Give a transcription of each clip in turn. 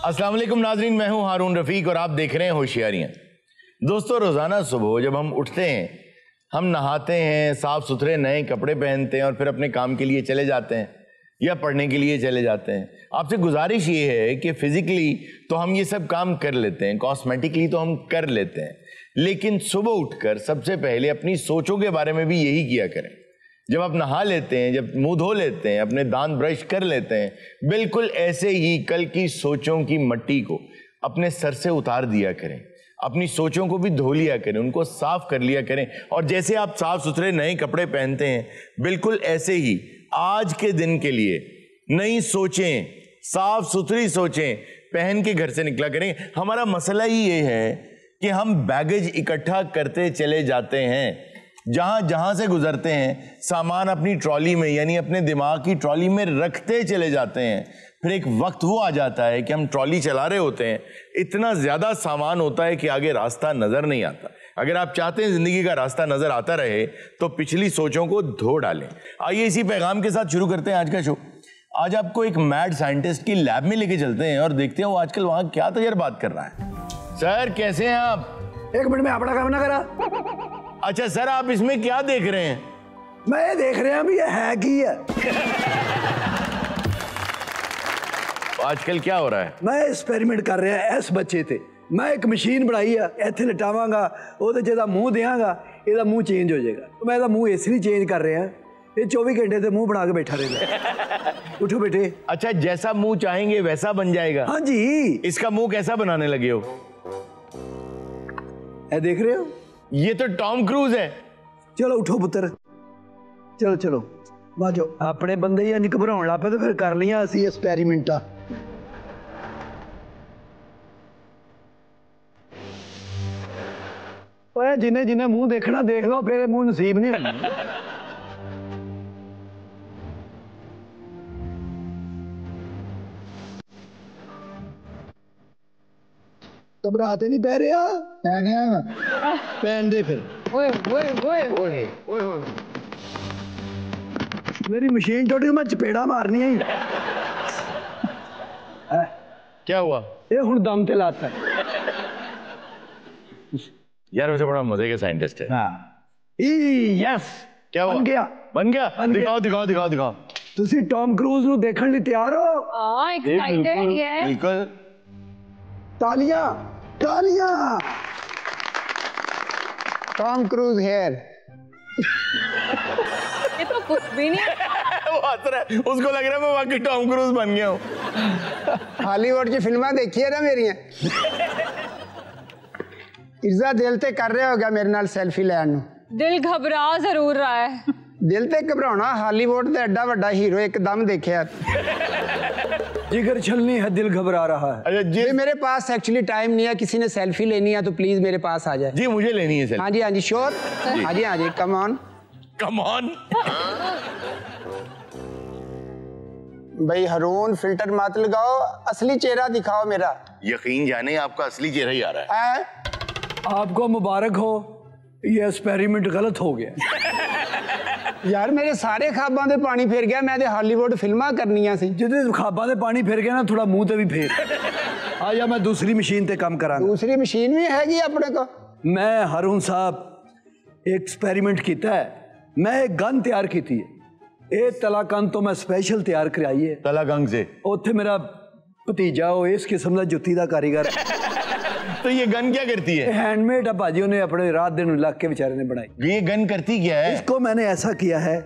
अस्सलाम वालेकुम नाजरीन, मैं हूं हारून रफीक और आप देख रहे हैं होशियारियां। दोस्तों, रोज़ाना सुबह जब हम उठते हैं, हम नहाते हैं, साफ़ सुथरे नए कपड़े पहनते हैं और फिर अपने काम के लिए चले जाते हैं या पढ़ने के लिए चले जाते हैं। आपसे गुजारिश ये है कि फ़िज़िकली तो हम ये सब काम कर लेते हैं, कॉस्मेटिकली तो हम कर लेते हैं, लेकिन सुबह उठकर सबसे पहले अपनी सोचों के बारे में भी यही किया करें। जब आप नहा लेते हैं, जब मुंह धो लेते हैं, अपने दांत ब्रश कर लेते हैं, बिल्कुल ऐसे ही कल की सोचों की मट्टी को अपने सर से उतार दिया करें। अपनी सोचों को भी धो लिया करें, उनको साफ कर लिया करें। और जैसे आप साफ सुथरे नए कपड़े पहनते हैं, बिल्कुल ऐसे ही आज के दिन के लिए नई सोचें, साफ सुथरी सोचें पहन के घर से निकला करें। हमारा मसला ही ये है कि हम बैगेज इकट्ठा करते चले जाते हैं, जहां जहां से गुजरते हैं सामान अपनी ट्रॉली में, यानी अपने दिमाग की ट्रॉली में रखते चले जाते हैं। फिर एक वक्त वो आ जाता है कि हम ट्रॉली चला रहे होते हैं, इतना ज्यादा सामान होता है कि आगे रास्ता नजर नहीं आता। अगर आप चाहते हैं जिंदगी का रास्ता नजर आता रहे तो पिछली सोचों को धो डालें। आइए इसी पैगाम के साथ शुरू करते हैं आज का शो। आज आपको एक मैड साइंटिस्ट की लैब में लेके चलते हैं और देखते हैं वो आजकल वहां क्या तजर्बात कर रहा है। सर, कैसे हैं आप? एक मिनट में अपना काम ना करा। अच्छा सर, आप इसमें क्या देख रहे हैं? मैं ये देख रहा हूं ये है की है। आजकल क्या हो रहा है? मैं एक्सपेरिमेंट कर रहा इस बच्चे ते। मैं एक मशीन बनाई है, इत्थे लटावांगा, ओदे जेदा मुंह देंगा, ਇਹਦਾ मुंह चेंज हो जाएगा। तो मैं ਇਹਦਾ मुंह इसलिए चेंज कर रहा ये 24 घंटे से मुंह बना के बैठा रहेगा। उठो बेटे। अच्छा, जैसा मुंह चाहेंगे वैसा बन जाएगा? हाँ जी। इसका मुंह कैसा बनाने लगे हो? ये देख रहे हो, ये तो टॉम क्रूज है। चलो उठो पुत्र, चलो चलो बाजो। अपने बंदे ही नहीं घबराने लग पे तो फिर कर लिया असी एक्सपेरिमेंट। जिन्हें जिन्हें मुंह देखना देख लो, फिर मुंह नसीब नहीं होना। घबराते नहीं पै रहा पहन दे फिर। ओए ओए ओए ओए ओए, मेरी मशीन टूट गई, मैं चपेड़ा मारनी है। क्या हुआ? ये हुण दम ते लाता है यार, वैसे बड़ा मजे का साइंटिस्ट है। हाँ। यस, क्या हुआ? बन गया, बन गया। दिखाओ दिखाओ दिखाओ दिखाओ। तुसी टॉम क्रूज नु देखने लिए तैयार हो? हाँ, एक्साइटेड है। बिल्कुल। तालियां तालियां। Tom Cruise here. ये तो कुछ भी नहीं। वो हंस रहा है, उसको लग रहा है मैं वाकई टॉम क्रूज बन गया हूँ। हॉलीवुड की फिल्में देखी है ना मेरी? इज्जा दिल ते कर रहे हो गया मेरे नाल सेल्फी लैन। दिल घबरा जरूर रहा है। दिल ते घबराना, हॉलीवुड का एडा बड़ा हीरो एकदम देखा। जिगर छलनी है, दिल घबरा रहा है। अच्छा जी, मेरे पास एक्चुअली टाइम नहीं है, किसी ने सेल्फी लेनी है तो प्लीज मेरे पास आ जाए। जी मुझे लेनी है सेल्फी। हाँ जी श्योर। हाँ जी कम ऑन कम ऑन। भाई हारून, फिल्टर मत लगाओ, असली चेहरा दिखाओ मेरा। यकीन जाने आपका असली चेहरा ही आ रहा है। आपको मुबारक हो, ये एक्सपेरिमेंट गलत हो गया। यार मेरे सारे ख्वाबां दे पानी फिर गया, मैं हॉलीवुड फिल्मां करनियां सी। जिदे ख्वाबां दे पानी फिर गया ना, थोड़ा मुंह ते भी फेर। आ जा, मैं दूसरी मशीन ते काम करांगा। दूसरी मशीन भी हैगी अपने को? मैं हारून साहब एक्सपेरिमेंट किया है। मैं एक गन तैयार की है। ये तलाकन तो मैं स्पेशल तैयार कराई है तलाकंग से। उत्थे मेरा भतीजा हो इस किस्म का जुत्ती का कारीगर। तो ये गन क्या करती है? हैंडमेड है भाजी, ने अपने रात दिन लग के बेचारे ने बनाई। ये गन करती क्या है? इसको मैंने ऐसा किया है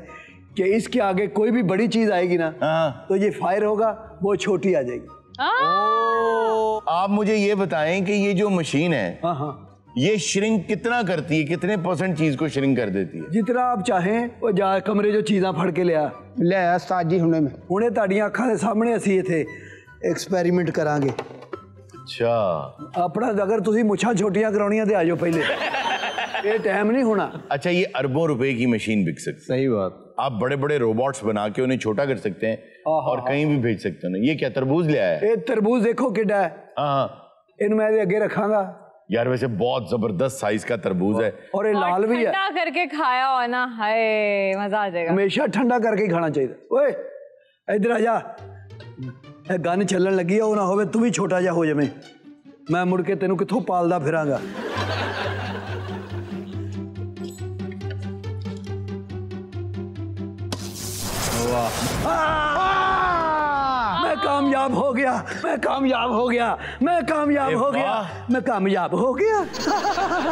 कि इसके आगे कोई भी बड़ी चीज आएगी ना, तो ये फायर होगा, वो छोटी आ जाएगी। आप मुझे ये बताएं कि ये जो मशीन है, हाँ, ये श्रिंक कितना करती है? कितने % चीज को श्रिंक कर देती है? जितना आप चाहें वो जा कमरे जो चीज़ां फड़ के ले उस्ताद जी हुणे में हुणे ताड़ियां अखां दे सामने असी इत्थे एक्सपेरिमेंट करांगे। अच्छा, अपना अगर तुसी मुछां छोटियां कराउणियां ते आ जाओ पहले, ये टाइम नहीं होना। अच्छा, ये अरबों रुपए की मशीन बिक सकती है। सही बात। आप बड़े बड़े रोबोट्स बना के उन्हें छोटा कर सकते हैं और कहीं भी भेज सकते हैं। ये क्या तरबूज ले आया है? ये तरबूज देखो किड्डा है। हाँ, इन मैं अगे रखांगा। यार वैसे बहुत जबरदस्त साइज का तरबूज है और ये लाल भी है। ठंडा करके खाया हो ना, हाय मजा आ जाएगा। हमेशा ठंडा करके ही खाना चाहिए। ओए इधर आ जा, ਇਹ ਗਨ ਚੱਲਣ ਲੱਗੀ ਆ, ਉਹ ਨਾ ਹੋਵੇ ਤੂੰ ਵੀ ਛੋਟਾ ਜਿਹਾ ਹੋ ਜਾਵੇਂ, ਮੈਂ ਮੁੜ ਕੇ ਤੈਨੂੰ ਕਿੱਥੋਂ ਪਾਲਦਾ ਫਿਰਾਂਗਾ। मैं कामयाब हो गया, मैं कामयाब हो गया, मैं कामयाब हो गया, मैं कामयाब हो गया।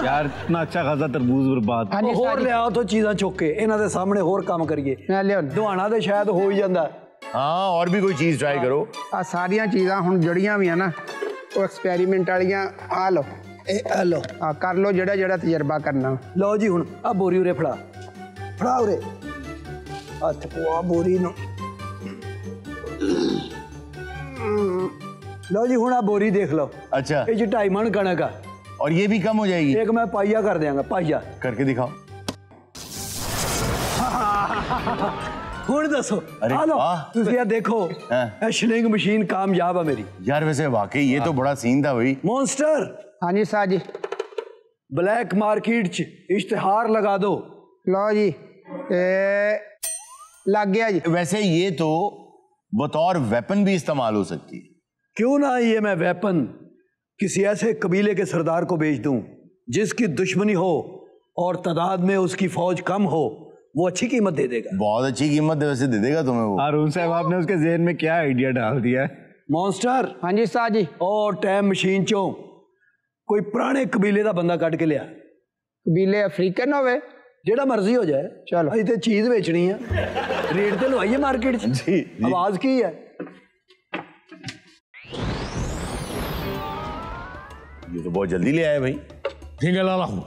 यार इतना अच्छा खासा तरबूज बर्बाद। हाँ जी ਹੋਰ ਲਿਆਓ ਤੋਂ ਚੀਜ਼ਾਂ ਚੁੱਕ ਕੇ ਇਹਨਾਂ ਦੇ ਸਾਹਮਣੇ ਹੋਰ ਕੰਮ ਕਰੀਏ। मैं लिया ਦੁਹਾਣਾ ਤੇ ਸ਼ਾਇਦ ਹੋ ਹੀ ਜਾਂਦਾ। हाँ और भी कोई चीज ट्राई करो। आ सारियां चीज़ां हुण जड़ियां भी है ना वो एक्सपेरिमेंट वालियां आ लो ਇਹ ਲਓ आ कर लो जेड़ा जेड़ा तजर्बा करना। ਲਓ ਜੀ ਹੁਣ ਆ ਬੋਰੀ ਉਰੇ ਫੜਾ, ਫੜਾ ਉਰੇ ਹੱਥ ਪਵਾ ਬੋਰੀ ਨੂੰ। ਲਓ ਜੀ ਹੁਣ ਆ ਬੋਰੀ ਦੇਖ ਲਓ, अच्छा ਇਹ 'ਚ 2.5 ਮਣ ਕਣਕ ਆ, और ये भी कम हो जाएगी? ਇੱਕ ਮੈਂ ਪਾਈਆ ਕਰ ਦਿਆਂਗਾ, ਪਾਈਆ। करके दिखाओ। ਹੁਣ ਦੱਸੋ अरे ਆ ਲਓ वाह। ਤੁਸੀਂ ਇਹ ਦੇਖੋ, हाँ। ਇਹ ਸ਼ਿਲਿੰਗ ਮਸ਼ੀਨ ਕਾਮਯਾਬ ਆ ਮੇਰੀ। यार वैसे वाकई ये तो बड़ा सीन था भाई। मॉन्स्टर हाँ जी साहब जी ब्लैक मार्केट च इश्तिहार लगा दो। लो जी लग गया जी। वैसे ये तो बतौर वेपन भी इस्तेमाल हो सकती है। क्यों ना ये मैं वेपन किसी ऐसे कबीले के सरदार को बेच दूं जिसकी दुश्मनी हो और तादाद में उसकी फौज कम हो, वो अच्छी कीमत दे देगा। बहुत अच्छी कीमत वैसे दे देगा तुम्हें वो। हारून साहब आपने उसके ज़हन में क्या आइडिया डाल दिया है? मॉन्स्टर हाँ जी साहब जी और टाइम मशीन चो कोई पुराने कबीले का बंदा कट के लिया, कबीले अफ्रीकन होवे जेड़ा मर्जी हो जाए। चलो। अभी तो चीज बेचनी है, रेट तो लवाइए मार्केट च। जी, जी। आवाज की है? ये तो बहुत जल्दी ले आए भाई। चिंगला लाहू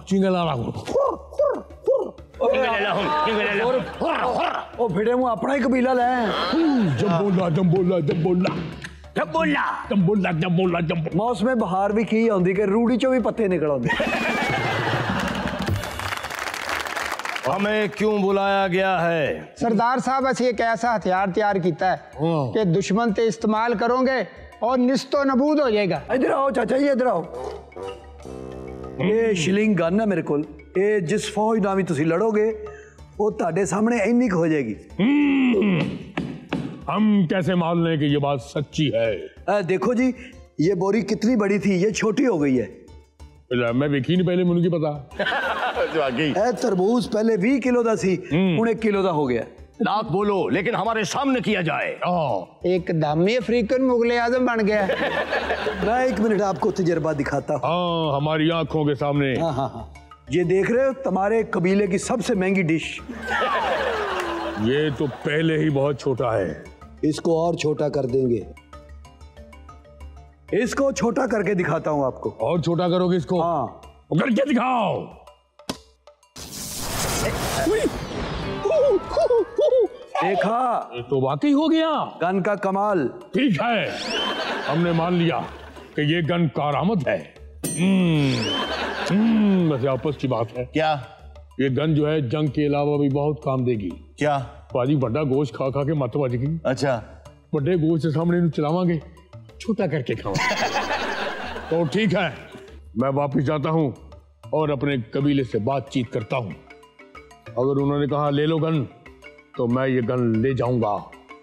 ओ फिरे मुंह अपना ही कबीला ले जम्बोला मौसम बहार भी की आंदी कि रूड़ी चो भी पत्ते निकल आंदे। हमें क्यों बुलाया गया है? सरदार साहब असं एक ऐसा हथियार तैयार किया है कि दुश्मन ते इस्तेमाल करोगे और निस्तो नबूद हो जाएगा। इधर आओ चाचा जी, इधर आओ। ये शिलिंग गन है मेरे को, ये जिस फौज नाल भी तुसी लड़ोगे वो ताड़े सामने इन्नी हो जाएगी। हम कैसे मान लें कि ये बात सच्ची है? देखो जी ये बोरी कितनी बड़ी थी, ये छोटी हो गई है। मैं देखी नहीं पहले, मुझे की पता। वाकई तरबूज पहले 20 किलो का सी, हुण 1 किलो का हो गया। लाख बोलो लेकिन हमारे सामने किया जाए। एकदम ही अफ्रीकन मुगले आजम बन गया। मैं 1 मिनट आपको तजर्बा दिखाता हूँ। हाँ हमारी आंखों के सामने। हाँ हाँ हाँ, ये देख रहे हो तुम्हारे कबीले की सबसे महंगी डिश। ये तो पहले ही बहुत छोटा है। इसको और छोटा कर देंगे, इसको छोटा करके दिखाता हूँ आपको। और छोटा करोगे इसको? हाँ करके दिखाओ। देखा, ये तो वाकई हो गया। गन का कमाल। ठीक है, हमने मान लिया कि ये गन कारामद है। वैसे आपस की बात है, क्या? ये गन जो है जंग के अलावा भी बहुत काम देगी। क्या? भाजी बड़ा गोश्त खा खा के मत बजगी। अच्छा बड़े गोश्त के सामने इन्हें चलावांगे, छोटा करके खाओ। तो ठीक है, मैं वापिस जाता हूँ और अपने कबीले से बातचीत करता हूँ। अगर उन्होंने कहा ले लो गन तो मैं ये गन ले जाऊंगा।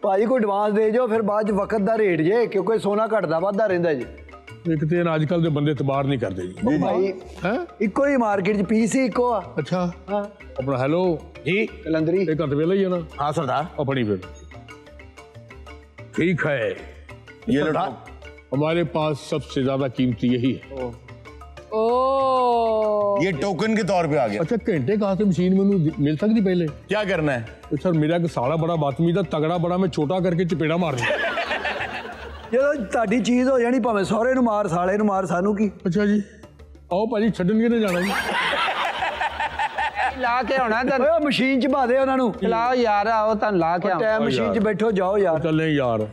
भाजी को एडवांस दे जो, फिर बाद वक्त दा रेट जे, क्योंकि सोना घटदा वधदा रहिंदा जी। एक तो आजकल के बंदे तबार नहीं करते जी। भाई हैं? इको ही मार्केट च पीस ही इको आ। अच्छा हाँ अपना हेलो जी। कलंदरी एक हथ वेला ही है ना? हाँ सरदार। अपनी फिर ठीक है, ये लो उठा। हमारे पास सबसे ज्यादा कीमती यही है। ये टोकन के तौर पे आ गया। अच्छा घंटे कहा से मशीन में मिल सकती पहले? क्या करना है? तो सर मेरा एक साला बड़ा बातमी था, तगड़ा बड़ा मैं छोटा करके चपेड़ा मार दिया। ਜਦੋਂ ਤੁਹਾਡੀ ਚੀਜ਼ ਹੋ ਜਾਣੀ ਭਾਵੇਂ ਸਹੁਰੇ ਨੂੰ ਮਾਰ ਸਾਲੇ ਨੂੰ ਮਾਰ ਸਾਨੂੰ ਕੀ। अच्छा जी आओ भाजी छड्डन के नहीं जाना जी। ला के होना ਓਏ ਉਹ ਮਸ਼ੀਨ ਚ ਪਾ ਦੇ ਉਹਨਾਂ ਨੂੰ। लाओ यार आओ तुम ला के आओ। ਟਾਈਮ ਮਸ਼ੀਨ ਚ ਬੈਠੋ ਜਾਓ ਯਾਰ। चले यार,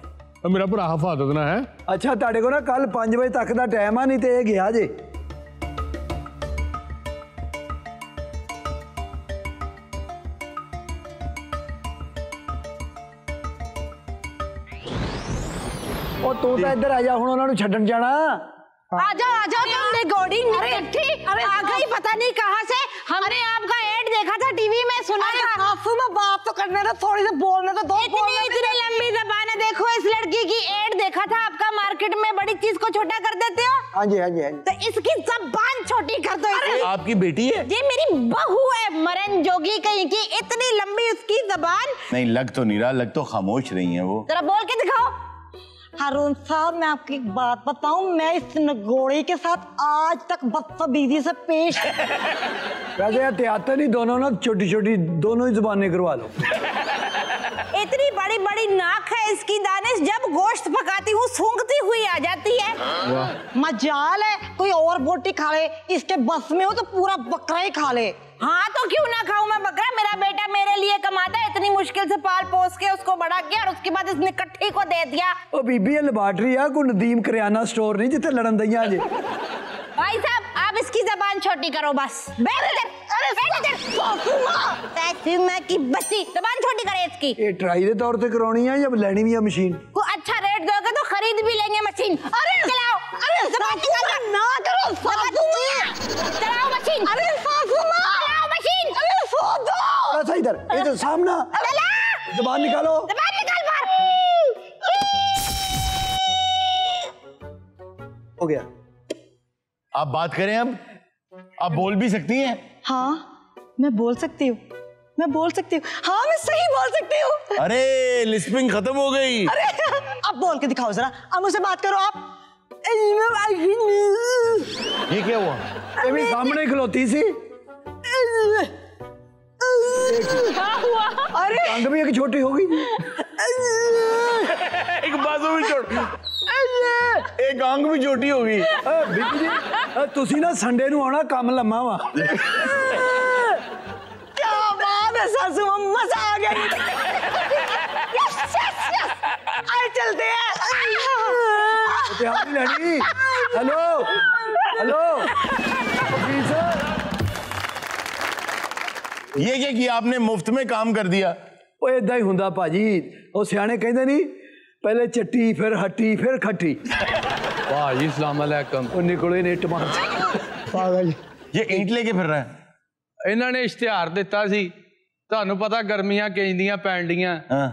मेरा भरा हिफाजत ना है। ਅੱਛਾ ਤੁਹਾਡੇ ਕੋਲ ਨਾ ਕੱਲ 5 ਵਜੇ ਤੱਕ ਦਾ ਟਾਈਮ ਆ, ਨਹੀਂ ਤੇ ਇਹ ਗਿਆ ਜੇ। ਉਹ ਤੂੰ ਤਾਂ ਇੱਧਰ ਆ ਜਾ, ਹੁਣ ਉਹਨਾਂ ਨੂੰ ਛੱਡਣ जाना। आ जाओ तुमने घोड़ी आ गई पता नहीं कहाँ से। हमने आपका एड देखा था टीवी में, सुना था। सासू में बात तो करने दो, थोड़ी सी बोलने तो दो। इतनी लंबी ज़बान है, देखो इस लड़की की एड देखा देखा था आपका मार्केट में, बड़ी चीज को छोटा कर देते हो। हाँ जी, हाँ जी, हाँ जी। तो इसकी जबान छोटी कर दो। आपकी बेटी है? ये मेरी बहू है, मरन जोगी कहीं की, इतनी लंबी उसकी जबान। नहीं, लग तो नहीं रहा, लग तो खामोश रही है वो। जरा बोल के दिखाओ। हारून साहब, मैं आपको एक बात बताऊं, मैं इस नगोड़े के साथ आज तक बदतमीजी से पेश वैसे हथियाते नहीं दोनों ना, छोटी छोटी दोनों ही जुबानें करवा लो। इतनी बड़ी बड़ी नाक है इसकी दानिश, जब गोश्त पकाती हूँ सूंघती हुई आ जाती है। मजाल है कोई और बोटी खा ले, इसके बस में हो तो पूरा बकरा ही खा ले। हाँ तो क्यों ना खाऊं मैं बकरा, मेरा बेटा मेरे लिए कमाता है, इतनी मुश्किल से पाल पोस के उसको बड़ा किया और उसके बाद इसने कट्ठी को दे दिया। ओ बीबी ये लैबोरेटरी है, कोई नदीम करियाना स्टोर नहीं जिथे लड़न दइयां जी। भाई साहब आप इसकी जबान छोटी करो बस। माँ की बच्ची, जबान छोटी करे इसकी। ये ट्राई दे तौर पे करवानी है या लेनी भी है मशीन? को अच्छा रेट दोगे तो खरीद भी लेंगे मशीन। अरे चलाओ, अरे जबान ना करो, चलाओ मशीन। अरे चलाओ मशीन। अरे सो दो। ऐसा इधर, ये तो सामना, जबान निकालो। जबान निकाल बाहर। हो गया। आप बात करें अब, आप बोल भी सकती हैं। हाँ मैं बोल सकती हूँ, मैं बोल सकती हूँ, हाँ मैं सही बोल सकती हूँ। अरे लिस्पिंग खत्म हो गई। अरे अब बोल के दिखाओ जरा, अब मुझसे बात करो आप। ये क्या हुआ? ये भी सामने खलोती सी। क्या हुआ? अरे टांग भी एक छोटी हो गई। एक बाजू भी छोटी, एक आंख भी छोटी होगी। बीबी जी तुसी ना संडे नू आना, काम लम्मा वा। क्या बात है सासू माँ, मजा आ गया। यस यस यस, आए चलते हैं। ध्यान नहीं। हेलो हेलो ये क्या किया आपने, मुफ्त में काम कर दिया। ओ इदा ही हुंदा भाजी, ओ सियाने कहंदे नहीं, पहले चट्टी फिर हट्टी फिर खट्टी। वाह जी, अस्सलाम वालेकुम। ओ निकले ने टमाटर पागल। ये ईंट लेके फिर रहा है। ਇਹਨਾਂ ਨੇ ਇਸ਼ਤਿਹਾਰ ਦਿੱਤਾ ਸੀ, ਤੁਹਾਨੂੰ ਪਤਾ ਗਰਮੀਆਂ ਕਿੰਨੀਆਂ ਪੈਣ ਡੀਆਂ हाँ।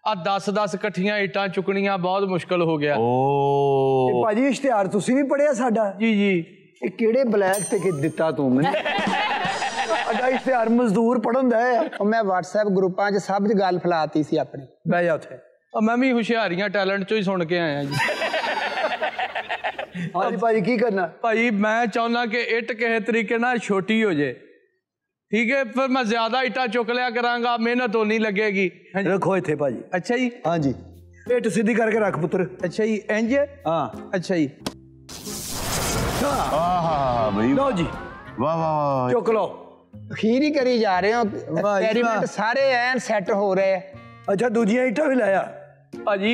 ਆ 10-10 ਇਕੱਠੀਆਂ ਇੱਟਾਂ ਚੁੱਕਣੀਆਂ ਬਹੁਤ ਮੁਸ਼ਕਲ ਹੋ ਗਿਆ। ओ ਭਾਜੀ ਇਸ਼ਤਿਹਾਰ ਤੁਸੀਂ ਵੀ ਪੜਿਆ ਸਾਡਾ? ਜੀ ਜੀ। ਇਹ ਕਿਹੜੇ ਬਲੈਕ ਤੇ ਕਿ ਦਿੱਤਾ ਤੂੰ ਮੈਨੂੰ? ਸਾਡਾ ਇਸ਼ਤਿਹਾਰ ਮਜ਼ਦੂਰ ਪੜਨ ਦਾ ਹੈ। ਉਹ ਮੈਂ WhatsApp ਗਰੁੱਪਾਂ 'ਚ ਸਭ 'ਚ ਗੱਲ ਫੈਲਾਤੀ ਸੀ ਆਪਣੀ। ਬਹਿ ਜਾ ਉੱਥੇ। ਮੈਂ ਵੀ ਹੁਸ਼ਿਆਰੀਆਂ ਟੈਲੈਂਟ ਚੋਂ ਹੀ ਸੁਣ ਕੇ ਆਇਆ ਜੀ। ਹਾਂਜੀ ਭਾਜੀ ਕੀ ਕਰਨਾ? ਭਾਈ ਮੈਂ ਚਾਹੁੰਦਾ ਕਿ ਇੱਟ ਕਿਸੇ ਤਰੀਕੇ ਨਾਲ ਛੋਟੀ ਹੋ ਜੇ, ਠੀਕ ਹੈ, ਫਿਰ ਮੈਂ ਜ਼ਿਆਦਾ ਇੱਟਾਂ ਚੁੱਕ ਲਿਆ ਕਰਾਂਗਾ, ਮਿਹਨਤ ਹੋਣੀ ਲੱਗੇਗੀ। ਰੱਖੋ ਇੱਥੇ ਭਾਜੀ। ਅੱਛਾ ਜੀ। ਹਾਂਜੀ ਪੇਟ ਸਿੱਧੀ ਕਰਕੇ ਰੱਖ ਪੁੱਤਰ। ਅੱਛਾ ਜੀ, ਇੰਜ? ਹਾਂ ਅੱਛਾ ਜੀ। हाँ भाई, ਲਓ ਜੀ वाह वाह वाह। ਚੁੱਕ ਲਓ। ਅਖੀਰ ਹੀ ਕਰੀ ਜਾ ਰਹੇ ਹੋ, ਐਕਸਪੈਰੀਮੈਂਟ ਸਾਰੇ ਐਨ ਸੈੱਟ ਹੋ ਰਹੇ ਆ। ਅੱਛਾ ਦੂਜੀਆਂ ਇੱਟਾਂ ਵੀ ਲਾਇਆ? ਭਾਜੀ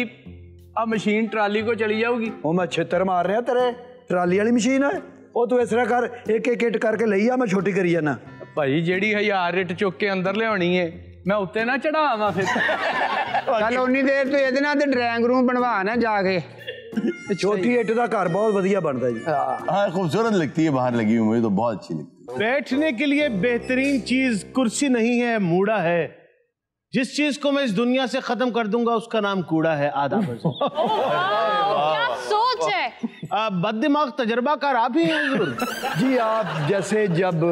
ਆ ਮਸ਼ੀਨ ਟਰਾਲੀ ਕੋ ਚਲੀ ਜਾਊਗੀ। ਉਹ ਮੈਂ ਛਿੱਤਰ ਮਾਰ ਰਿਹਾ ਤੇਰੇ, ਟਰਾਲੀ ਵਾਲੀ ਮਸ਼ੀਨ ਹੈ ਉਹ। ਤੂੰ ਇਸ ਤਰ੍ਹਾਂ ਕਰ, ਇੱਕ ਇੱਕ ਇੱਟ ਕਰਕੇ ਲਈ ਆ, ਮੈਂ ਛੋਟੀ ਕਰੀ ਜਾਣਾ। ਭਾਜੀ ਜਿਹੜੀ 1000 ਇੱਟ ਚੁੱਕ ਕੇ ਅੰਦਰ ਲਿਆਉਣੀ ਏ, ਮੈਂ ਉੱਤੇ ਨਾ ਚੜਾਵਾਂ ਫਿਰ। ਚੱਲ ਉਨੀ ਦੇਰ ਤੂੰ ਇਹਦੇ ਨਾਲ ਤੇ ਡਰਾਇੰਗ ਰੂਮ ਬਣਵਾ ਨਾ ਜਾ ਕੇ। ਛੋਟੀ ਇੱਟ ਦਾ ਘਰ ਬਹੁਤ ਵਧੀਆ ਬਣਦਾ ਜੀ। हाँ खूबसूरत लगती है, बाहर लगी हुई मुझे तो बहुत अच्छी लगती है। बैठने के लिए बेहतरीन चीज कुर्सी नहीं है, मूड़ा है। जिस चीज को मैं इस दुनिया से खत्म कर दूंगा उसका नाम कूड़ा है। आधा क्या सोच है। बददिमाग तजर्बाकार आप ही हैं हुजूर। जी आप जैसे जब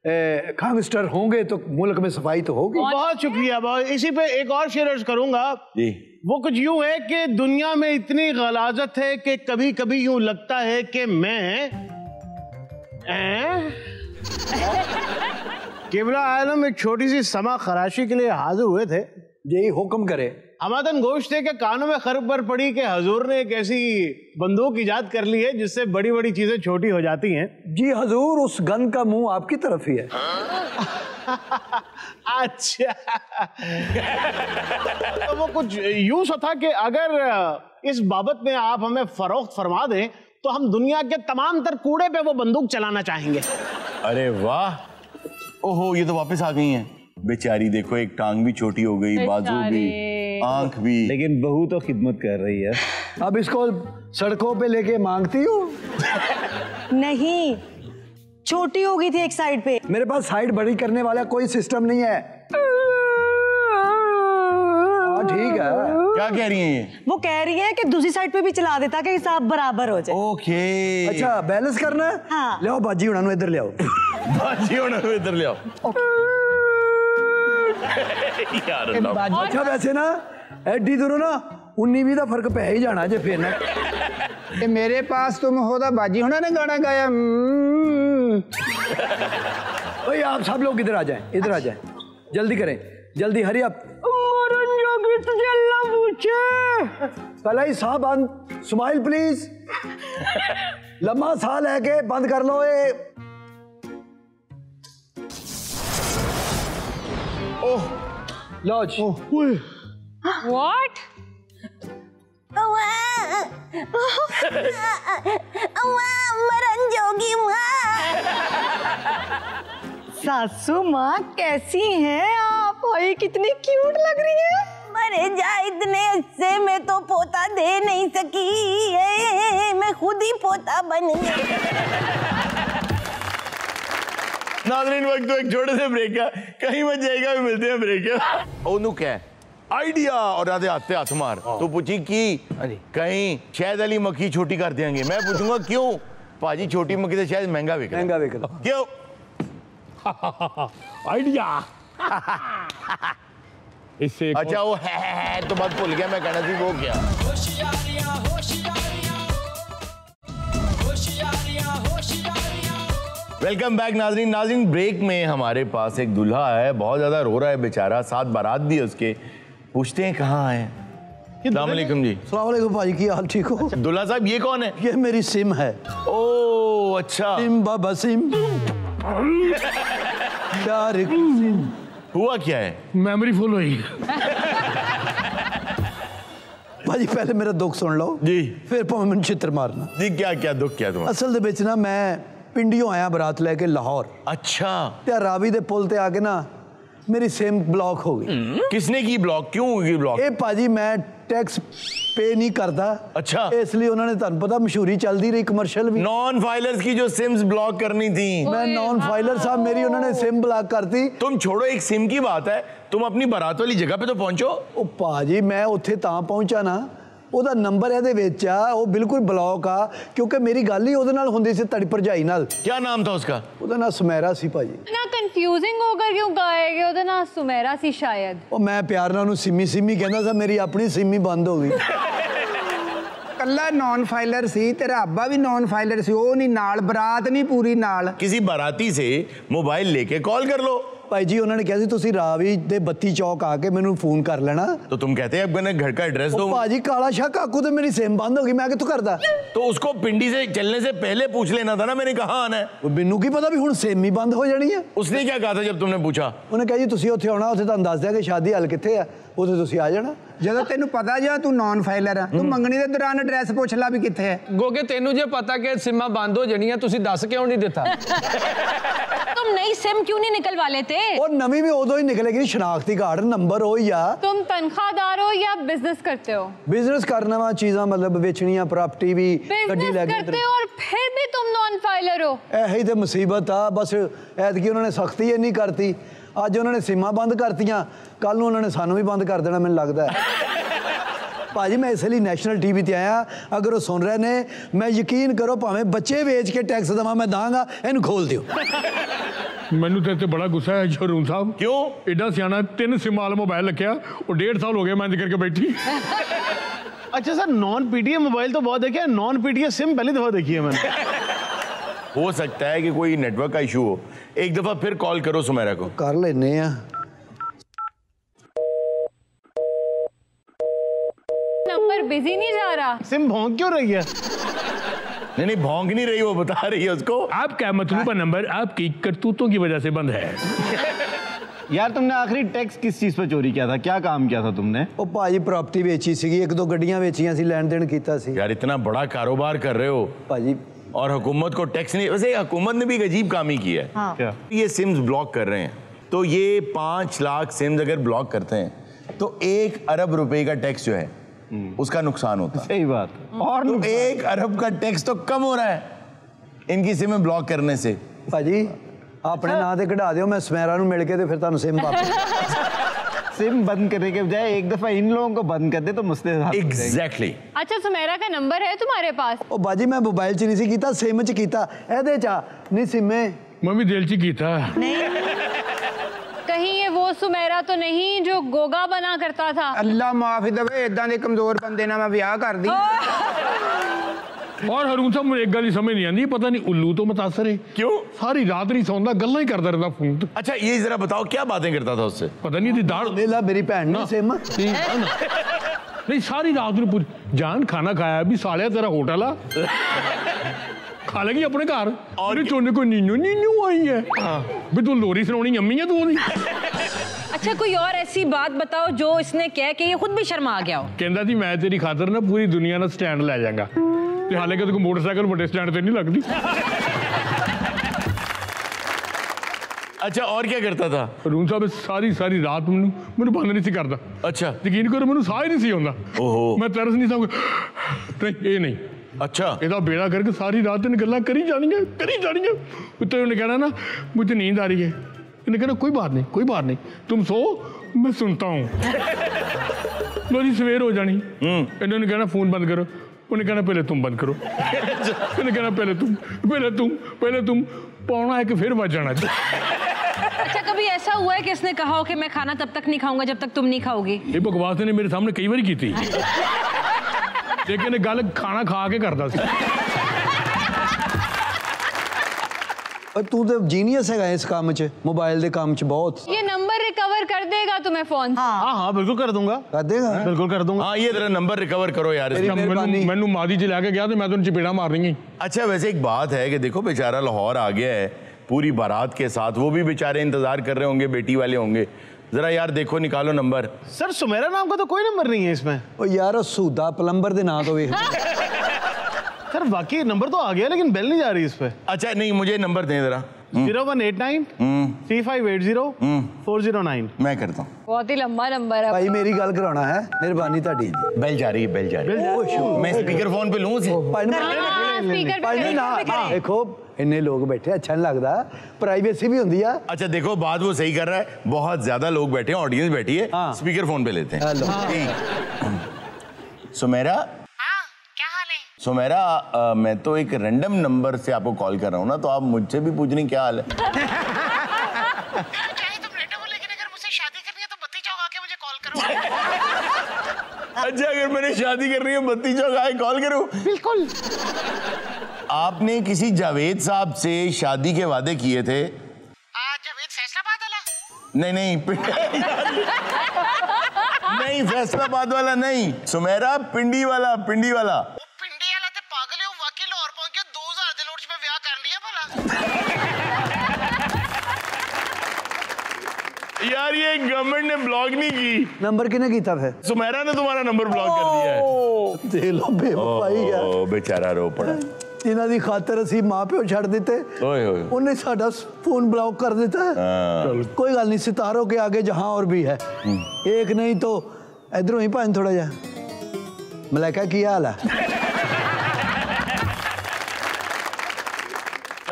गैंगस्टर होंगे तो मुल्क में सफाई तो होगी। बहुत शुक्रिया। बहुत इसी पे एक और शेर अर्ज करूंगा जी। वो कुछ यूं है कि दुनिया में इतनी गलाजत है कि कभी कभी यूं लगता है कि मैं किबला आलम एक छोटी सी समा खराशी के लिए हाजिर हुए थे। यही हुक्म करे। हमादन गोश्त है कि कानों में खर पर पड़ी कि हजूर ने एक ऐसी बंदूक इजाद कर ली है जिससे बड़ी बड़ी चीजें छोटी हो जाती हैं। जी हजूर, उस गन का मुंह आपकी तरफ ही है। अच्छा। तो वो कुछ यूं सा था कि अगर इस बाबत में आप हमें फरोख्त फरमा दें तो हम दुनिया के तमाम तर कूड़े पे वो बंदूक चलाना चाहेंगे। अरे वाह, ओहो ये तो वापस आ गई हैं बेचारी। देखो एक टांग भी छोटी हो गई, बाजू भी, आंख भी। लेकिन बहू तो खिदमत कर रही है। अब इसको सड़कों पे लेके मांगती हूँ। नहीं, छोटी हो गई थी एक साइड पे। मेरे पास साइड बड़ी करने वाला कोई सिस्टम नहीं है। हाँ ठीक है। क्या कह रही हैं ये? वो कह रही है कि दूसरी साइड पे भी चला देता कि हिसाब बराबर हो जाए। ओके। अच्छा बैलेंस करना है? हाँ। लियाओ बाजी हुणा नु इधर लियाओ। बाजी हुणा नु इधर लियाओ। यार अल्लाह। अच्छा वैसे ना एडी दूरों ना 19-20 का फर्क पै ही जाना जे फिर ना। ते मेरे पास तुम हो दा बाजी हुणा ने गाना गाया। भाई आप सब लोग इधर आ जाएं, इधर आ जाएं, जल्दी करें, जल्दी हरी अप। पहला ही साह बंद, स्माइल प्लीज। लम्बा साह लेके बंद कर लो ये। ओह लॉज। What? मरन जोगी सासू माँ कैसी हैं आप? भाई कितनी क्यूट लग रही है। मरे जा, इतने हिस्से में तो पोता दे नहीं सकी, मैं खुद ही पोता बन गई। नाज़रीन वक्त तो एक छोटे से ब्रेक का, कहीं मत जाएगा, भी मिलते हैं ब्रेक का। ओनू क्या है आइडिया और आधे हाथ हाथ मार। तो पूछी कि कहीं शहद अली मक्खी छोटी कर देंगे। मैं पूछूंगा क्यों? पाजी छोटी मक्खी से शायद महंगा बिक रहा। क्यों? आइडिया। इससे अच्छा वो है तो बात भूल गया मैं कहना थी वो क्या। वेलकम बैक नाज़रीन। नाज़रीन ब्रेक में हमारे पास एक दूल्हा है, बहुत ज्यादा रो रहा है बेचारा, साथ बारात भी है उसके। पूछते हैं कहाँ है। अस्सलाम वालेकुम जी। अस्सलाम वालेकुम भाई, की हाल ठीक हो? दूल्हा साहब ये कौन है? ये मेरी सिम है। ओ अच्छा। सिम बाबा सिम। हुआ क्या है? मेमोरी फुल हुई। भाजी पहले मेरा दुख सुन लो जी, फिर भावें मैनूं छित्र मारना जी। क्या क्या दुख क्या तुम्हारा? असल दे विच ना मैं पिंडियों आया बरात लेके लाहौर। अच्छा। ते रावी दे पुल ते आके ना मेरी सिम ब्लॉक हो गई। किसने की ब्लॉक? क्यों हुई ब्लॉक? ए पाजी मैं टैक्स पे नहीं करता। अच्छा। इसलिए उन्होंने तुहानू पता मशहूरी चलती रही कमर्शियल भी। नॉन फाइलर्स की जो सिम्स ब्लॉक करनी थी। मैं नॉन फाइलर साहब, मेरी उन्होंने सिम ब्लॉक कर दी। तुम छोड़ो एक सिम की बात है, तुम अपनी बारात वाली जगह पे तो पहुंचो। ओ पाजी मैं उत्थे तां पहुंचा ना, ਉਹਦਾ ਨੰਬਰ ਇਹਦੇ ਵਿੱਚ ਆ, ਉਹ ਬਿਲਕੁਲ ਬਲੌਕ ਆ ਕਿਉਂਕਿ ਮੇਰੀ ਗੱਲ ਹੀ ਉਹਦੇ ਨਾਲ ਹੁੰਦੀ ਸੀ ਤੜੀ ਭਰਜਾਈ ਨਾਲ। क्या नाम था उसका? ਉਹਦਾ ਨਾਂ ਸੁਮੈਰਾ ਸੀ ਭਾਜੀ। ना कंफ्यूजिंग होकर क्यों गाएगे? ਉਹਦਾ ਨਾਂ ਸੁਮੈਰਾ ਸੀ शायद। ਉਹ ਮੈਂ ਪਿਆਰ ਨਾਲ ਉਹਨੂੰ ਸਿੰਮੀ ਸਿੰਮੀ ਕਹਿੰਦਾ ਸੀ, ਮੇਰੀ ਆਪਣੀ ਸਿੰਮੀ ਬੰਦ ਹੋ ਗਈ। ਕੱਲਾ नॉन फाइलर सी, तेरा अब्बा भी नॉन फाइलर सी, वो नहीं नाल, बरात नहीं पूरी नाल। किसी बाराती से मोबाइल लेके कॉल कर लो। भाई जी उन्होंने कहा तुसी रावी दे 32 चौक आके मैनू फोन कर लेना। तो तुम कहते हैं अब मैंने घर का एड्रेस दो। भाजी काला शाह काकू तो मेरी सिम बंद हो गई, मैं कितों करदा? तो उसको पिंडी से चलने से पहले पूछ लेना था ना मैंने कहाँ आना है। मैनू की पता भी हुण सिम ही बंद हो जानी है। उसने क्या कहा था जब तुमने पूछा? उन्हें कहा जी तुसी उत्थे आना, उत्थे तुहानू दस दिया कि शादी हल कित्थे आ, उत्थे तुसी आ जाना। ਜਦੋਂ ਤੈਨੂੰ ਪਤਾ ਜਾਂ ਤੂੰ ਨੌਨ ਫਾਈਲਰ ਆ, ਤੂੰ ਮੰਗਣੀ ਦੇ ਦੌਰਾਨ ਐਡਰੈਸ ਪੁੱਛ ਲਾ ਵੀ ਕਿੱਥੇ ਹੈ। ਗੋਗੇ ਤੈਨੂੰ ਜੇ ਪਤਾ ਕਿ ਸਿਮਾਂ ਬੰਦ ਹੋ ਜਾਣੀਆਂ, ਤੁਸੀਂ ਦੱਸ ਕਿਉਂ ਨਹੀਂ ਦਿੱਤਾ? तुम नई सिम क्यों नहीं निकलवा लेते? और नवी भी उदो ही निकलेगी, शनाख्ती कार्ड नंबर हो या। तुम तनख्वाहदार हो या बिजनेस करते हो? बिजनेस करना वा, चीज़ां मतलब बेचनियां, प्रॉपर्टी भी बिजनेस करते हो और फिर भी तुम नॉन फाइलर हो। यही तो मुसीबत आ, बस ऐतकी उन्होंने सख्ती ही नहीं करती। अज उन्होंने सिमा बंद करतियां, कल नूं उन्होंने सानू भी बंद कर देना मैनूं लगदा है। भाजी मैं इसलिए नैशनल टीवी ते आया, अगर वो सुन रहे ने, मैं यकीन करो भावें बच्चे बेच के टैक्स देवां मैं दांगा, इहनूं खोल दिओ। मैनू तेरे ते बड़ा गुस्सा है शरून साहब। क्यों? एडा सियाना 3 सिम वाला मोबाइल रखा और 1.5 साल हो गए मैं करके बैठी। अच्छा सर, नॉन पीटीए मोबाइल तो बहुत देखे हैं, नॉन पीटीए सिम पहली दफा देखी है मैंने। हो सकता है कि कोई नेटवर्क का इशू हो। एक दफा फिर कॉल करो सुमेरा को। कर लेने आ। नंबर बिजी नहीं जा रहा। सिम भौंक क्यों रही है? नहीं भौंक नहीं रही, वो बता रही है उसको। आपका मतलब नंबर आपकी करतूतों की वजह से बंद है। यार तुमने आखिरी टैक्स किस चीज पे चोरी किया था, क्या काम किया था तुमने? ओ भाजी प्रॉपर्टी बेची सी, 1-2 गड्डियां बेचियां सी, लेन देन कीता सी। यार इतना बड़ा कारोबार कर रहे हो भाजी, और हुकूमत को टैक्स नहीं। वैसे हुकूमत ने भी एक अजीब काम ही किया है। हाँ। क्या? ये सिम्स ब्लॉक कर रहे हैं, तो ये 5 लाख सिम्स अगर ब्लॉक करते हैं तो 1 अरब रुपए का टैक्स जो है उसका नुकसान होता है। सही बात। और तो 1 अरब का टैक्स तो कम हो रहा है इनकी सिम ब्लॉक करने से। भाजी अपने नाम से कढ़ा दियो, मैं सुमेरा नूं मिल के ते फिर तुहानूं सिम वापस। सिम बंद करने के बजाय एक दफा इन लोगों को बंद कर दे तो मुझसे एग्जैक्टली। अच्छा सुमेरा का नंबर है तुम्हारे पास? ਉਹ ਬਾਜੀ ਮੈਂ ਮੋਬਾਈਲ 'ਚ ਨਹੀਂ ਸੀ ਕੀਤਾ, ਸਿਮ 'ਚ ਕੀਤਾ। ਇਹਦੇ 'ਚ ਆ ਨਹੀਂ ਸਿਮੇ। मैं भी दिल ची की था। कहीं ये वो सुमेरा तो नहीं जो गोगा बना करता था? अल्लाह माफी दवे, इदां दे कमजोर बंदे नाल मैं ब्याह कर दी। और हरून साहब मुझे एक गल समझ नहीं आती, पता नहीं उल्लू तो मुतासर है क्यों, सारी रात नहीं सौंदा, गल्लां ही करता रहता फोन पे। अच्छा ये जरा बताओ क्या बातें करता था उससे? पता नहीं थी दाढ़ ले ला मेरी भैन ने सिम। नहीं सारी रात ਨੂੰ पूरी जान खाना खाया भी सालिया तेरा होटल आ खा लेगी अपने घर और चोने को नीनू नीनू आई है भी तू लोरी सुनानी अम्मी है तू ओदी। अच्छा कोई और ऐसी बात बताओ जो इसने कह के ये खुद भी शर्मा आ गया हो। कहता जी मैं तेरी खातर ना पूरी दुनिया ना स्टैंड ले जाऊंगा, ते हालांकि तेरे को मोटरसाइकिल बड़े स्टैंड पे नहीं लगती। अच्छा और क्या करता था? रून साहब सारी रात मैंने बंद नहीं सी करता। अच्छा यकीन करो मैंने साह ही नहीं सी आंदा। ओहो मैं तरस नहीं सकता नहीं ये नहीं। अच्छा ਇਹਦਾ बेड़ा करके सारी रात इन गल्ला करी जानियां तो उन्हें कहना ना मुझे नींद आ रही है, इन्हें कहना कोई बात नहीं तुम सो मैं सुनता हूँ। मेरी सवेर हो जानी, इन्होंने कहना फोन बंद करो, उन्हें कहना पहले तुम बंद करो, इन्हें कहना पहले तुम पौना है कि फिर बच जाना। अच्छा कभी ऐसा हुआ है कि इसने कहा हो कि मैं खाना तब तक नहीं खाऊंगा जब तक तुम नहीं खाओगे? ये बकवास ने मेरे सामने कई बार की थी लेकिन गल खाना खा के करता सी। तू तो जीनियस है इस काम च, मोबाइल दे काम च बहुत। ये नंबर रिकवर कर देगा तुम्हें फोन? हाँ बिल्कुल कर दूंगा। कर देगा? बिल्कुल कर दूंगा। हाँ ये तेरा नंबर रिकवर करो यार। मैनू मादी च लैके गया तो मैं तो चपेड़ा मारनी। अच्छा वैसे एक बात है कि देखो बेचारा लाहौर आ गया है पूरी बारात के साथ, वो भी बेचारे इंतजार कर रहे होंगे, बेटी वाले होंगे। जरा यार देखो निकालो नंबर। सर सुमेरा नाम का तो कोई नंबर नहीं है इसमें। ओ यार सूदा प्लम्बर दे नाम तो वे। सर वाकई नंबर तो आ गया लेकिन बेल नहीं जा रही इस पे। अच्छा नहीं मुझे नंबर दें जरा। 0189 3580 409। मैं करता हूँ। बहुत ही लंबा नंबर है भाई मेरी गल कराना है, मेहरबानी ताड़ी। बेल जा रही है। मैं स्पीकर फोन पे लूँ उसे? देखो इन्ने लोग बैठे अच्छा नहीं लगता, प्राइवेसी भी होती है। अच्छा देखो बात वो सही कर रहा है, बहुत ज्यादा लोग बैठे हैं, ऑडियंस बैठी है। स्पीकर फोन पे लेते हैं। सुमेरा सुमेरा मैं तो एक रैंडम नंबर से आपको कॉल कर रहा हूँ ना, तो आप मुझसे भी पूछ रही क्या हाल है? अच्छा अगर मैंने शादी करनी है बत्ती चौक आए कॉल करूं? बिल्कुल। आपने किसी जावेद साहब से शादी के वादे किए थे? जावेद फैसलाबाद वाला? नहीं नहीं फैसलाबाद वाला नहीं, सुमेरा पिंडी वाला। पिंडी वाला ते पागल हो वाकई लाहौर पहुंच के 2000 दे नोट पे ब्याह कर लिया भला। यार ये गवर्नमेंट ने ब्लॉक नहीं की। नंबर किने कीता फिर? सुमेरा ने तुम्हारा नंबर ब्लॉक कर दिया है। दे लो बेवफाई है। ओ बेचारा रो पड़ा। इन्हां दी खातर असी मां प्यो छड़ दिते, उन्हें साडा फोन ब्लॉक कर दिता है। कोई गल नहीं, सितारों के आगे जहां और भी है। एक नहीं तो इधरों ही भाई थोड़ा जा। मलाइका की हाल है?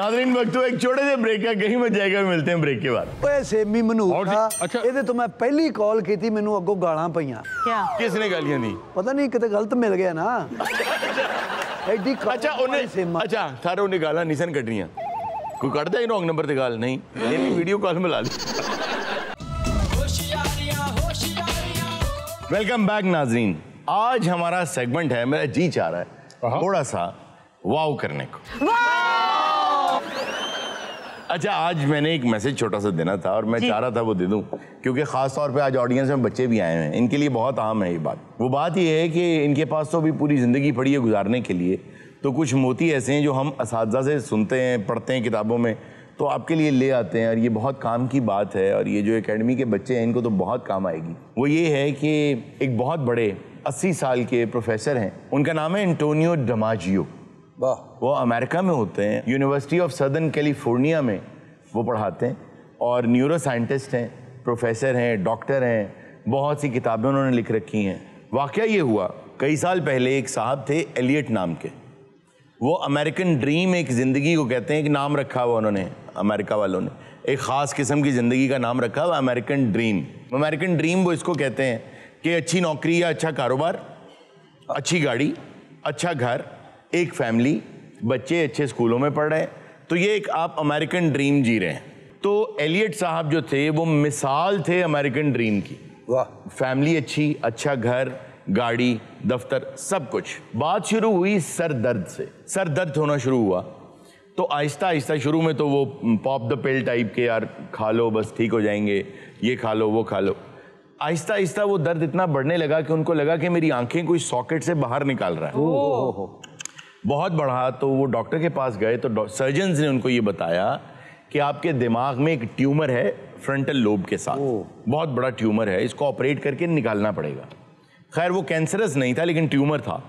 नाज़रीन वक्त तो एक छोटे से ब्रेक का, कहीं बच जाएगा, मिलते हैं ब्रेक के बाद। ओए सेमी मनूर था। अच्छा ਇਹਦੇ ਤੋਂ ਮੈਂ ਪਹਿਲੀ ਕਾਲ ਕੀਤੀ, ਮੈਨੂੰ ਅੱਗੋਂ ਗਾਲਾਂ ਪਈਆਂ। क्या? किसने गालियां दी? पता नहीं किते गलत मिल गया ना। एडी अच्छा उन्हें अच्छा थारे उन्हें गाला निशन कटनियां कोई कटदा ही रॉन्ग नंबर ते गाल नहीं, लेकिन वीडियो कॉल में ला ली। वेलकम बैक नाज़रीन। आज हमारा सेगमेंट है, मेरा जी चाह रहा है थोड़ा सा वाव करने को। अच्छा आज मैंने एक मैसेज छोटा सा देना था और मैं चाह रहा था वो दे दूं, क्योंकि ख़ास तौर पे आज ऑडियंस में बच्चे भी आए हैं, इनके लिए बहुत आम है ये बात। वो बात ये है कि इनके पास तो अभी पूरी ज़िंदगी पड़ी है गुजारने के लिए, तो कुछ मोती ऐसे हैं जो हम असातिज़ा से सुनते हैं, पढ़ते हैं किताबों में, तो आपके लिए ले आते हैं और ये बहुत काम की बात है। और ये जो एकेडमी के बच्चे हैं इनको तो बहुत काम आएगी। वो ये है कि एक बहुत बड़े 80 साल के प्रोफेसर हैं, उनका नाम है एंटोनियो डमाजियो। वो अमेरिका में होते हैं, यूनिवर्सिटी ऑफ सदर्न कैलिफोर्निया में वो पढ़ाते हैं और न्यूरो साइंटिस्ट हैं, प्रोफेसर हैं, डॉक्टर हैं, बहुत सी किताबें उन्होंने लिख रखी हैं। वाक़या ये हुआ कई साल पहले, एक साहब थे एलियट नाम के, वो अमेरिकन ड्रीम एक ज़िंदगी को कहते हैं, एक नाम रखा हुआ उन्होंने अमेरिका वालों ने एक ख़ास किस्म की ज़िंदगी का नाम रखा हुआ अमेरिकन ड्रीम। अमेरिकन ड्रीम वो इसको कहते हैं कि अच्छी नौकरी या अच्छा कारोबार, अच्छी गाड़ी, अच्छा घर, एक फैमिली, बच्चे अच्छे स्कूलों में पढ़ रहे हैं, तो ये एक आप अमेरिकन ड्रीम जी रहे हैं। तो एलियट साहब जो थे वो मिसाल थे अमेरिकन ड्रीम की। वाह, फैमिली अच्छी, अच्छा घर, गाड़ी, दफ्तर, सब कुछ। बात शुरू हुई सर दर्द से। सर दर्द होना शुरू हुआ तो आहिस्ता आहिस्ता शुरू में तो वो पॉप द पिल टाइप के, यार खा लो बस ठीक हो जाएंगे, ये खा लो वो खा लो। आहिस्ता आहिस्ता वो दर्द इतना बढ़ने लगा कि उनको लगा कि मेरी आंखें कोई सॉकेट से बाहर निकाल रहा है। बहुत बढ़ा तो वो डॉक्टर के पास गए तो सर्जन्स ने उनको ये बताया कि आपके दिमाग में एक ट्यूमर है फ्रंटल लोब के साथ, बहुत बड़ा ट्यूमर है, इसको ऑपरेट करके निकालना पड़ेगा। खैर वो कैंसरस नहीं था लेकिन ट्यूमर था।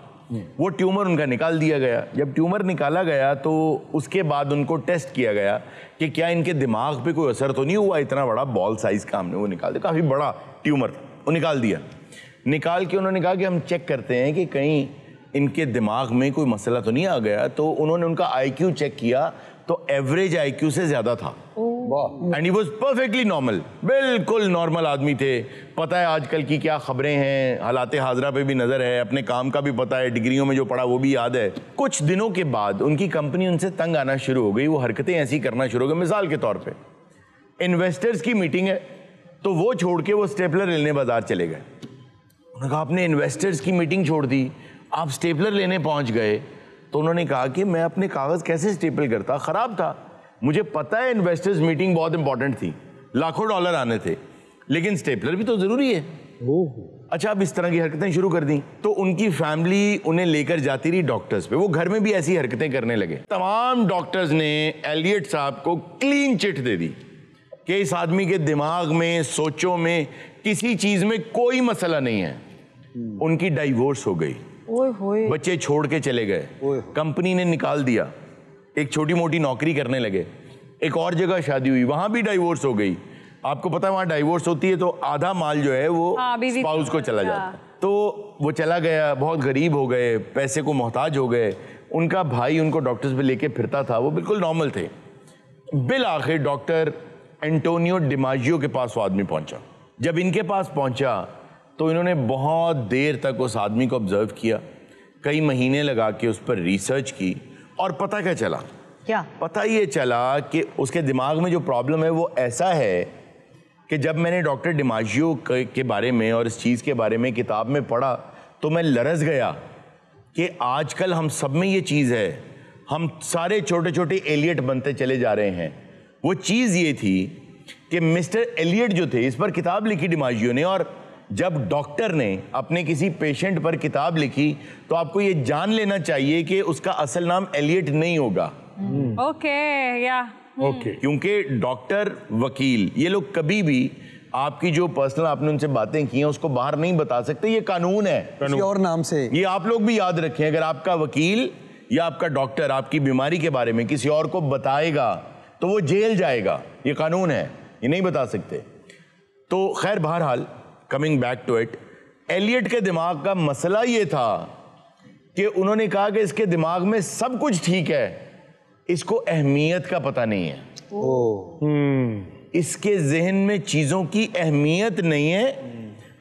वो ट्यूमर उनका निकाल दिया गया। जब ट्यूमर निकाला गया तो उसके बाद उनको टेस्ट किया गया कि क्या इनके दिमाग पे कोई असर तो नहीं हुआ। इतना बड़ा बॉल साइज का हमने वो निकाल दिया, काफ़ी बड़ा ट्यूमर था, वो निकाल दिया। निकाल के उन्होंने कहा कि हम चेक करते हैं कि कहीं इनके दिमाग में कोई मसला तो नहीं आ गया। तो उन्होंने उनका IQ चेक किया तो एवरेज IQ से ज़्यादा था। And he was perfectly normal, बिल्कुल नॉर्मल आदमी थे। पता है आजकल की क्या खबरें हैं, हालात हाजरा पे भी नज़र है, अपने काम का भी पता है, डिग्रियों में जो पढ़ा वो भी याद है। कुछ दिनों के बाद उनकी कंपनी उनसे तंग आना शुरू हो गई, वो हरकतें ऐसी करना शुरू हो गई। मिसाल के तौर पे इन्वेस्टर्स की मीटिंग है तो वो छोड़ के वो स्टेपलर लेने बाजार चले गए। उन्होंने कहा आपने इन्वेस्टर्स की मीटिंग छोड़ दी, आप स्टेपलर लेने पहुंच गए। तो उन्होंने कहा कि मैं अपने कागज़ कैसे स्टेपल करता, ख़राब था। मुझे पता है इन्वेस्टर्स मीटिंग बहुत इंपॉर्टेंट थी, लाखों डॉलर आने थे, लेकिन स्टेपलर भी तो ज़रूरी है। अच्छा, अब इस तरह की हरकतें शुरू कर दी तो उनकी फैमिली उन्हें लेकर जाती रही डॉक्टर्स पे। वो घर में भी ऐसी हरकतें करने लगे। तमाम डॉक्टर्स ने एलियट साहब को क्लीन चिट दे दी कि इस आदमी के दिमाग में, सोचों में, किसी चीज़ में कोई मसला नहीं है। उनकी डाइवोर्स हो गई, बच्चे छोड़ के चले गए, कंपनी ने निकाल दिया, एक छोटी मोटी नौकरी करने लगे, एक और जगह शादी हुई, वहां भी डाइवोर्स हो गई। आपको पता है वहां डाइवोर्स होती है तो आधा माल जो है वो स्पाउस को चला जाता है। तो वो चला गया, बहुत गरीब हो गए, पैसे को मोहताज हो गए। उनका भाई उनको डॉक्टर्स पे लेके फिरता था, वो बिल्कुल नॉर्मल थे। बिल आखिर डॉक्टर एंटोनियो डिमाजियो के पास वो आदमी पहुंचा। जब इनके पास पहुंचा तो इन्होंने बहुत देर तक उस आदमी को ऑब्जर्व किया, कई महीने लगा के उस पर रिसर्च की। और पता क्या चला? क्या पता ये चला कि उसके दिमाग में जो प्रॉब्लम है वो ऐसा है कि जब मैंने डॉक्टर डिमाजियो के बारे में और इस चीज़ के बारे में किताब में पढ़ा तो मैं लरज़ गया कि आजकल हम सब में ये चीज़ है, हम सारे छोटे छोटे एलियट बनते चले जा रहे हैं। वो चीज़ ये थी कि मिस्टर एलियट जो थे, इस पर किताब लिखी डिमाजियो ने, और जब डॉक्टर ने अपने किसी पेशेंट पर किताब लिखी तो आपको ये जान लेना चाहिए कि उसका असल नाम एलियट नहीं होगा। ओके, क्योंकि डॉक्टर, वकील, ये लोग कभी भी आपकी जो पर्सनल आपने उनसे बातें की हैं उसको बाहर नहीं बता सकते, ये कानून है। किसी और नाम से ये आप लोग भी याद रखें, अगर आपका वकील या आपका डॉक्टर आपकी बीमारी के बारे में किसी और को बताएगा तो वो जेल जाएगा, ये कानून है, ये नहीं बता सकते। तो खैर बहरहाल, coming back to it, Eliot के दिमाग का मसला ये था कि उन्होंने कहा कि इसके दिमाग में सब कुछ ठीक है, इसको अहमियत का पता नहीं है। इसके जहन में चीजों की अहमियत नहीं है,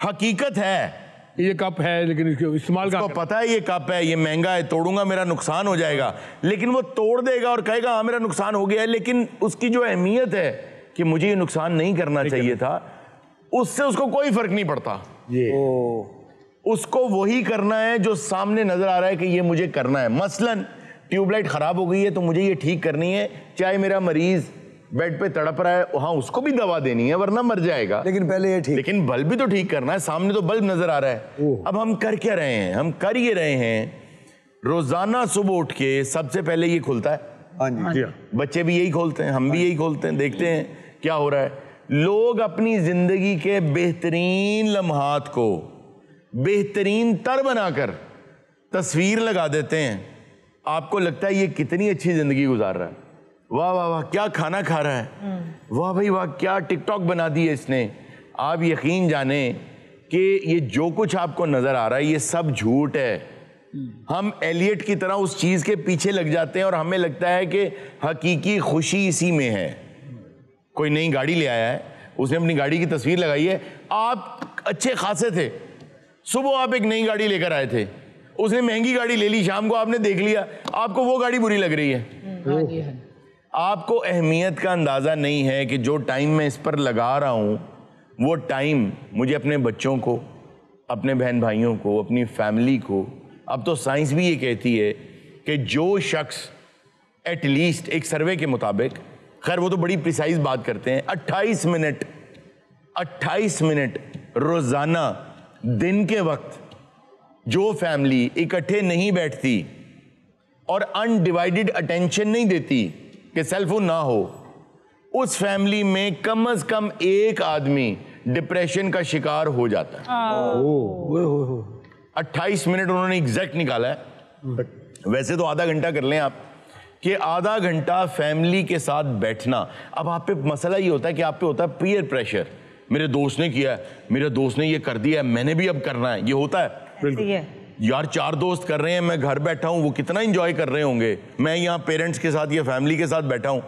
हकीकत है। ये कप है लेकिन इसको इस्तेमाल का पता है ये कप है, ये महंगा है, तोड़ूंगा मेरा नुकसान हो जाएगा, लेकिन वो तोड़ देगा और कहेगा हाँ मेरा नुकसान हो गया है, लेकिन उसकी जो अहमियत है कि मुझे ये नुकसान नहीं करना चाहिए था, उससे उसको कोई फर्क नहीं पड़ता। उसको वही करना है जो सामने नजर आ रहा है कि ये मुझे करना है। मसलन ट्यूबलाइट खराब हो गई है तो मुझे ये ठीक करनी है, चाहे मेरा मरीज बेड पे तड़प रहा है, हाँ उसको भी दवा देनी है वरना मर जाएगा, लेकिन पहले ये ठीक, लेकिन बल्ब भी तो ठीक करना है, सामने तो बल्ब नजर आ रहा है। अब हम कर क्या रहे हैं? हम कर ये रहे हैं, रोजाना सुबह उठ के सबसे पहले ये खुलता है। हाँ जी, बच्चे भी यही खोलते हैं, हम भी यही खोलते हैं, देखते हैं क्या हो रहा है। लोग अपनी जिंदगी के बेहतरीन लम्हात को बेहतरीन तर बनाकर तस्वीर लगा देते हैं। आपको लगता है ये कितनी अच्छी जिंदगी गुजार रहा है, वाह वाह वाह क्या खाना खा रहा है, वाह भाई वाह क्या टिकटॉक बना दी है इसने। आप यकीन जाने कि ये जो कुछ आपको नजर आ रहा है ये सब झूठ है, हम एलियट की तरह उस चीज के पीछे लग जाते हैं और हमें लगता है कि हकीकी खुशी इसी में है। कोई नई गाड़ी ले आया है, उसने अपनी गाड़ी की तस्वीर लगाई है, आप अच्छे खासे थे, सुबह आप एक नई गाड़ी लेकर आए थे, उसने महंगी गाड़ी ले ली, शाम को आपने देख लिया आपको वो गाड़ी बुरी लग रही है। आपको अहमियत का अंदाजा नहीं है कि जो टाइम मैं इस पर लगा रहा हूं वो टाइम मुझे अपने बच्चों को, अपने बहन भाइयों को, अपनी फैमिली को, अब तो साइंस भी ये कहती है कि जो शख्स एटलीस्ट एक सर्वे के मुताबिक, खैर वो तो बड़ी प्रिसाइज बात करते हैं, 28 मिनट रोजाना दिन के वक्त जो फैमिली इकट्ठे नहीं बैठती और अनडिवाइडेड अटेंशन नहीं देती कि सेल फोन ना हो, उस फैमिली में कम से कम एक आदमी डिप्रेशन का शिकार हो जाता है। 28 मिनट उन्होंने एग्जैक्ट निकाला है। वैसे तो आधा घंटा कर लें आप, कि आधा घंटा फैमिली के साथ बैठना। अब आप पे मसला ये होता है कि आप पे होता है पीयर प्रेशर, मेरे दोस्त ने किया है, मेरे दोस्त ने ये कर दिया है, मैंने भी अब करना है, ये होता है। यार 4 दोस्त कर रहे हैं, मैं घर बैठा हूं, वो कितना एंजॉय कर रहे होंगे, मैं यहाँ पेरेंट्स के साथ या फैमिली के साथ बैठा हूं।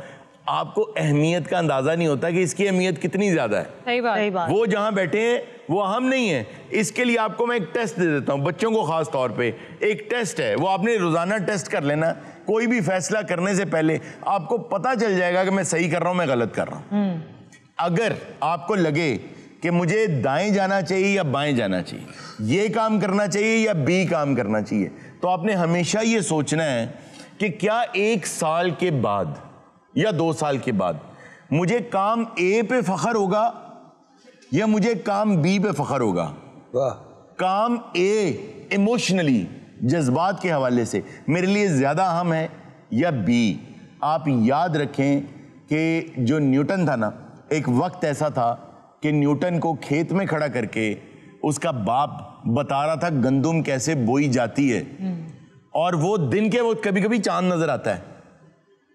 आपको अहमियत का अंदाजा नहीं होता कि इसकी अहमियत कितनी ज्यादा है। सही बात। हाँ। वो जहां बैठे हैं वो अहम नहीं है। इसके लिए आपको मैं एक टेस्ट दे देता हूं, बच्चों को खास तौर पे एक टेस्ट है, वो आपने रोजाना टेस्ट कर लेना। कोई भी फैसला करने से पहले आपको पता चल जाएगा कि मैं सही कर रहा हूं, मैं गलत कर रहा हूं। अगर आपको लगे कि मुझे दाएं जाना चाहिए या बाएं जाना चाहिए, ये काम करना चाहिए या बी काम करना चाहिए, तो आपने हमेशा ये सोचना है कि क्या 1 साल के बाद या 2 साल के बाद मुझे काम ए पे फख्र होगा या मुझे काम बी पे फख्र होगा। काम ए इमोशनली, जज्बात के हवाले से मेरे लिए ज्यादा अहम है या बी। आप याद रखें कि जो न्यूटन था ना, एक वक्त ऐसा था कि न्यूटन को खेत में खड़ा करके उसका बाप बता रहा था गंदुम कैसे बोई जाती है, और वो दिन के वक्त कभी कभी चांद नजर आता है,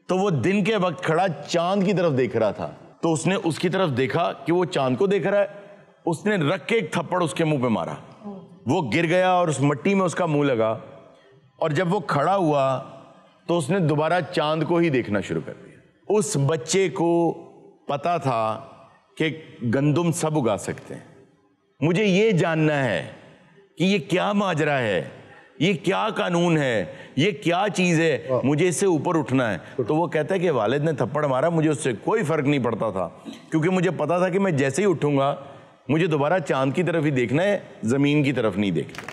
तो वो दिन के वक्त खड़ा चांद की तरफ देख रहा था। तो उसने उसकी तरफ देखा कि वो चांद को देख रहा है, उसने रख के एक थप्पड़ उसके मुंह पे मारा, वो गिर गया और उस मिट्टी में उसका मुंह लगा। और जब वो खड़ा हुआ तो उसने दोबारा चांद को ही देखना शुरू कर दिया। उस बच्चे को पता था कि गंदुम सब उगा सकते हैं। मुझे ये जानना है कि ये क्या माजरा है, ये क्या कानून है, ये क्या चीज़ है, मुझे इससे ऊपर उठना है। तो वो कहता है कि वालिद ने थप्पड़ मारा, मुझे उससे कोई फ़र्क नहीं पड़ता था, क्योंकि मुझे पता था कि मैं जैसे ही उठूंगा मुझे दोबारा चांद की तरफ ही देखना है, ज़मीन की तरफ नहीं देखना।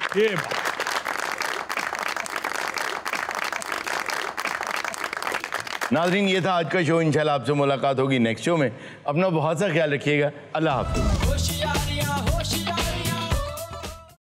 नाज़रीन, ये था आज का शो। इंशाल्लाह आपसे मुलाकात होगी नेक्स्ट शो में। अपना बहुत सा ख्याल रखिएगा। अल्लाह हाफ़िज़।